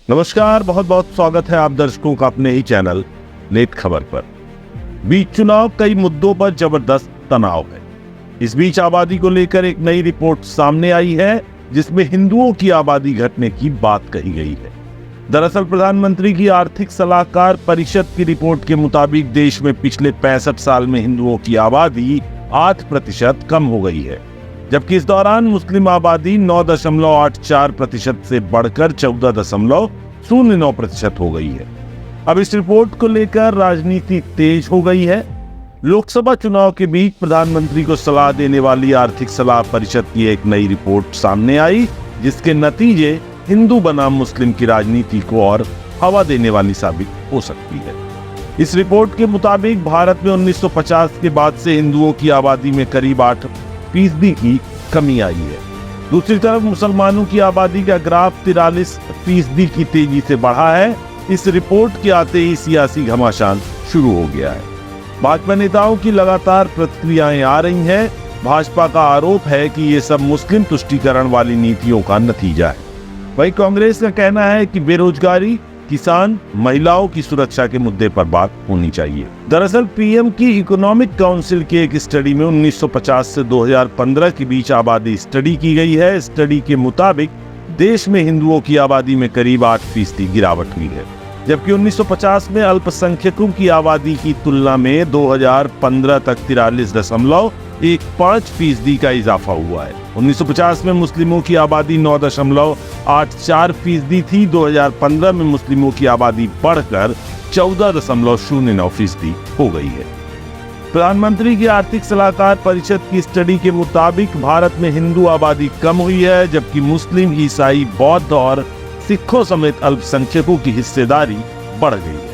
नमस्कार, बहुत बहुत स्वागत है आप दर्शकों का अपने ही चैनल नेट खबर पर। बीच चुनाव कई मुद्दों पर जबरदस्त तनाव है। इस बीच आबादी को लेकर एक नई रिपोर्ट सामने आई है जिसमें हिंदुओं की आबादी घटने की बात कही गई है। दरअसल प्रधानमंत्री की आर्थिक सलाहकार परिषद की रिपोर्ट के मुताबिक देश में पिछले 65 साल में हिंदुओं की आबादी 8% कम हो गई है, जबकि इस दौरान मुस्लिम आबादी 9.84% से बढ़कर 14.09% हो गई है। अब इस रिपोर्ट को लेकर राजनीति तेज हो गई है। लोकसभा चुनाव के बीच प्रधानमंत्री को सलाह देने वाली आर्थिक सलाह परिषद की एक नई रिपोर्ट सामने आई, जिसके नतीजे हिंदू बनाम मुस्लिम की राजनीति को और हवा देने वाली साबित हो सकती है। इस रिपोर्ट के मुताबिक भारत में 1950 के बाद से हिंदुओं की आबादी में करीब 8% की कमी आई है। दूसरी तरफ मुसलमानों की आबादी का ग्राफ 43% की तेजी से बढ़ा है। इस रिपोर्ट के आते ही सियासी घमासान शुरू हो गया है। भाजपा नेताओं की लगातार प्रतिक्रियाएं आ रही हैं। भाजपा का आरोप है कि ये सब मुस्लिम तुष्टीकरण वाली नीतियों का नतीजा है। वहीं कांग्रेस का कहना है कि बेरोजगारी, किसान, महिलाओं की सुरक्षा के मुद्दे पर बात होनी चाहिए। दरअसल पीएम की इकोनॉमिक काउंसिल की एक स्टडी में 1950 से 2015 के बीच आबादी स्टडी की गई है। स्टडी के मुताबिक देश में हिंदुओं की आबादी में करीब 8% गिरावट हुई है, जबकि 1950 में अल्पसंख्यकों की आबादी की तुलना में 2015 तक 43.15% का इजाफा हुआ है। 1950 में मुस्लिमों की आबादी 9.84% थी। 2015 में मुस्लिमों की आबादी बढ़कर 14.09% हो गई है। प्रधानमंत्री की आर्थिक सलाहकार परिषद की स्टडी के मुताबिक भारत में हिंदू आबादी कम हुई है, जबकि मुस्लिम, ईसाई, बौद्ध और सिखों समेत अल्पसंख्यकों की हिस्सेदारी बढ़ गई है।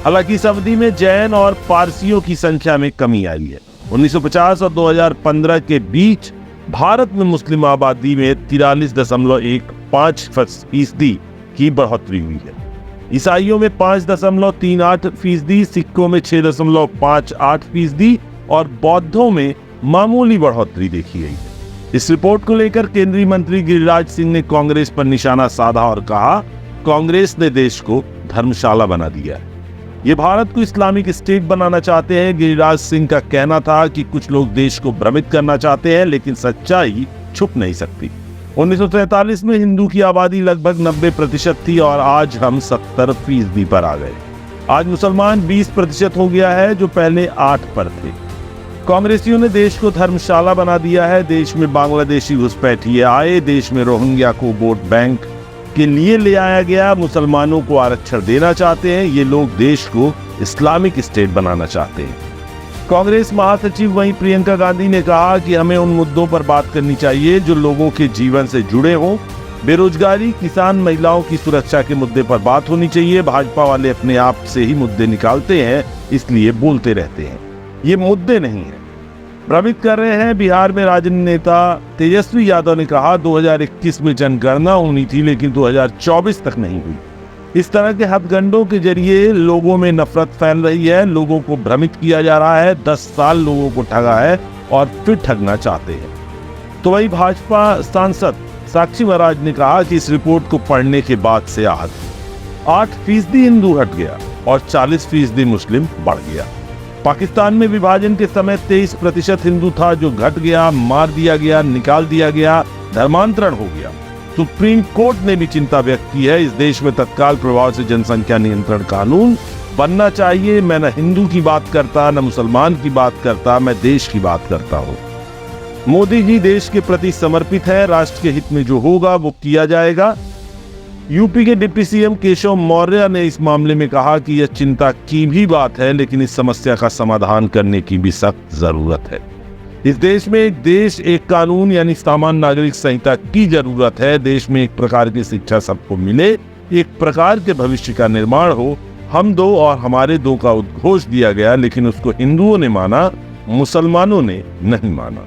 हालांकि इस अवधि में जैन और पारसियों की संख्या में कमी आई है। 1950 और 2015 के बीच भारत में मुस्लिम आबादी में 43.15% की बढ़ोतरी हुई है। ईसाइयों में 5.38%, सिखों में 6.58% और बौद्धों में मामूली बढ़ोतरी देखी गई है। इस रिपोर्ट को लेकर केंद्रीय मंत्री गिरिराज सिंह ने कांग्रेस पर निशाना साधा और कहा, कांग्रेस ने देश को धर्मशाला बना दिया है। ये भारत को इस्लामिक स्टेट बनाना चाहते हैं। गिरिराज सिंह का कहना था कि कुछ लोग देश को भ्रमित करना चाहते हैं, लेकिन सच्चाई छुप नहीं सकती। 1947 में हिंदू की आबादी लगभग 90% थी और आज हम 70% पर आ गए। आज मुसलमान 20% हो गया है, जो पहले 8 पर थे। कांग्रेसियों ने देश को धर्मशाला बना दिया है। देश में बांग्लादेशी घुसपैठिए आए, देश में रोहिंग्या को वोट बैंक के लिए ले आया गया, मुसलमानों को आरक्षण देना चाहते हैं। ये लोग देश को इस्लामिक स्टेट बनाना चाहते हैं। कांग्रेस महासचिव वहीं प्रियंका गांधी ने कहा कि हमें उन मुद्दों पर बात करनी चाहिए जो लोगों के जीवन से जुड़े हों। बेरोजगारी, किसान, महिलाओं की सुरक्षा के मुद्दे पर बात होनी चाहिए। भाजपा वाले अपने आप से ही मुद्दे निकालते हैं, इसलिए बोलते रहते हैं। ये मुद्दे नहीं है, भ्रमित कर रहे हैं। बिहार में राजनीतिक नेता तेजस्वी यादव ने कहा 2021 में जनगणना होनी थी, लेकिन 2024 तक नहीं हुई। इस तरह के हथगंडों के जरिए लोगों में नफरत फैल रही है, लोगों को भ्रमित किया जा रहा है। 10 साल लोगों को ठगा है और फिर ठगना चाहते हैं। तो वही भाजपा सांसद साक्षी महाराज ने कहा कि इस रिपोर्ट को पढ़ने के बाद से आज 8% हिंदू हट गया और 40% मुस्लिम बढ़ गया। पाकिस्तान में विभाजन के समय 23% हिंदू था, जो घट गया, मार दिया गया, निकाल दिया गया, धर्मांतरण हो गया। सुप्रीम कोर्ट ने भी चिंता व्यक्त की है। इस देश में तत्काल प्रभाव से जनसंख्या नियंत्रण कानून बनना चाहिए। मैं न हिंदू की बात करता, न मुसलमान की बात करता, मैं देश की बात करता हूँ। मोदी जी देश के प्रति समर्पित है। राष्ट्र के हित में जो होगा वो किया जाएगा। यूपी के डिप्टी सीएम केशव मौर्य ने इस मामले में कहा कि यह चिंता की भी बात है, लेकिन इस समस्या का समाधान करने की भी सख्त जरूरत है। इस देश में एक देश, एक कानून यानी सामान्य नागरिक संहिता की जरूरत है। देश में एक प्रकार की शिक्षा सबको मिले, एक प्रकार के भविष्य का निर्माण हो। हम दो और हमारे दो का उद्घोष दिया गया, लेकिन उसको हिंदुओं ने माना, मुसलमानों ने नहीं माना।